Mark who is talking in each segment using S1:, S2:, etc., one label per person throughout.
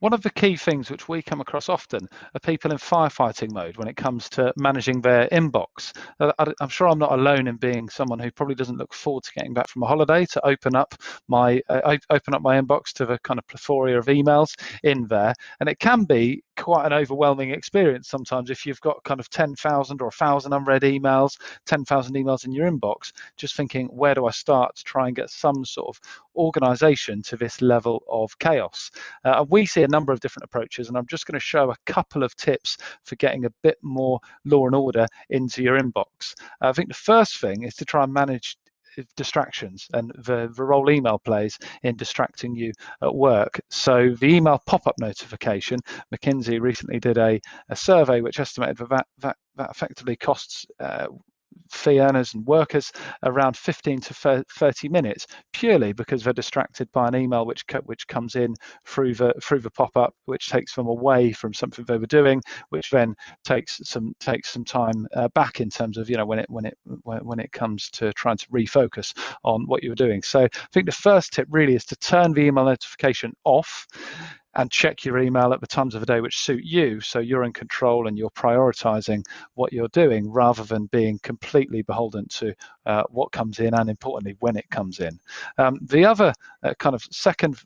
S1: One of the key things which we come across often are people in firefighting mode when it comes to managing their inbox. I'm sure I'm not alone in being someone who probably doesn't look forward to getting back from a holiday to open up my inbox to the kind of plethora of emails in there, and it can be quite an overwhelming experience sometimes if you've got kind of 10,000 or 1,000 unread emails, 10,000 emails in your inbox, just thinking, where do I start to try and get some sort of organization to this level of chaos? We see a number of different approaches, and I'm just going to show a couple of tips for getting a bit more law and order into your inbox. I think the first thing is to try and manage distractions and the role email plays in distracting you at work. So the email pop-up notification, McKinsey recently did a survey which estimated that effectively costs fee earners and workers around 15 to 30 minutes, purely because they're distracted by an email which comes in through the pop-up, which takes them away from something they were doing, which then takes some time back in terms of when it comes to trying to refocus on what you were doing. So I think the first tip really is to turn the email notification off and check your email at the times of the day which suit you, so you're in control and you're prioritizing what you're doing rather than being completely beholden to what comes in, and importantly when it comes in. The other kind of second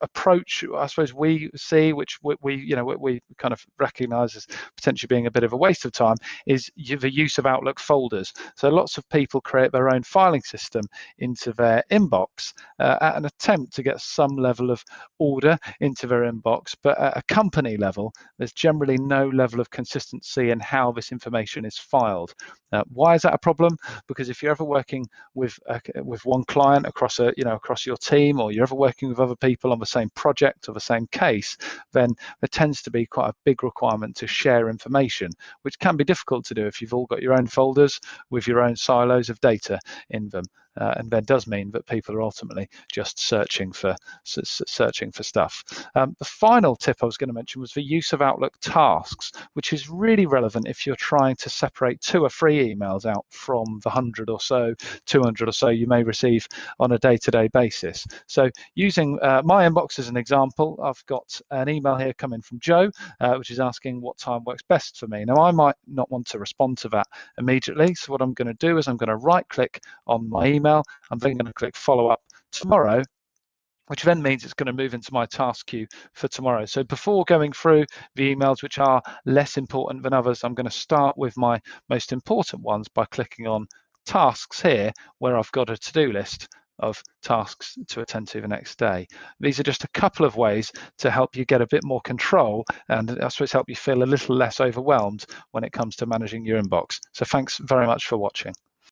S1: approach, I suppose, we see, which we kind of recognize as potentially being a bit of a waste of time, is the use of Outlook folders. So lots of people create their own filing system into their inbox at an attempt to get some level of order into their inbox, but at a company level, there's generally no level of consistency in how this information is filed. Why is that a problem? Because if you're ever working with one client across your team, or you're ever working with other people on the same project or the same case, then there tends to be quite a big requirement to share information, which can be difficult to do if you've all got your own folders with your own silos of data in them. And that does mean that people are ultimately just searching for stuff. The final tip I was going to mention was the use of Outlook tasks, which is really relevant if you're trying to separate 2 or 3 emails out from the 100 or so, 200 or so you may receive on a day-to-day basis. So using my inbox as an example, I've got an email here coming from Joe, which is asking what time works best for me. Now, I might not want to respond to that immediately, so what I'm going to do is I'm going to right-click on my email. I'm then going to click follow up tomorrow, which then means it's going to move into my task queue for tomorrow. So before going through the emails which are less important than others, I'm going to start with my most important ones by clicking on tasks here, where I've got a to-do list of tasks to attend to the next day. These are just a couple of ways to help you get a bit more control, and I suppose help you feel a little less overwhelmed when it comes to managing your inbox. So thanks very much for watching.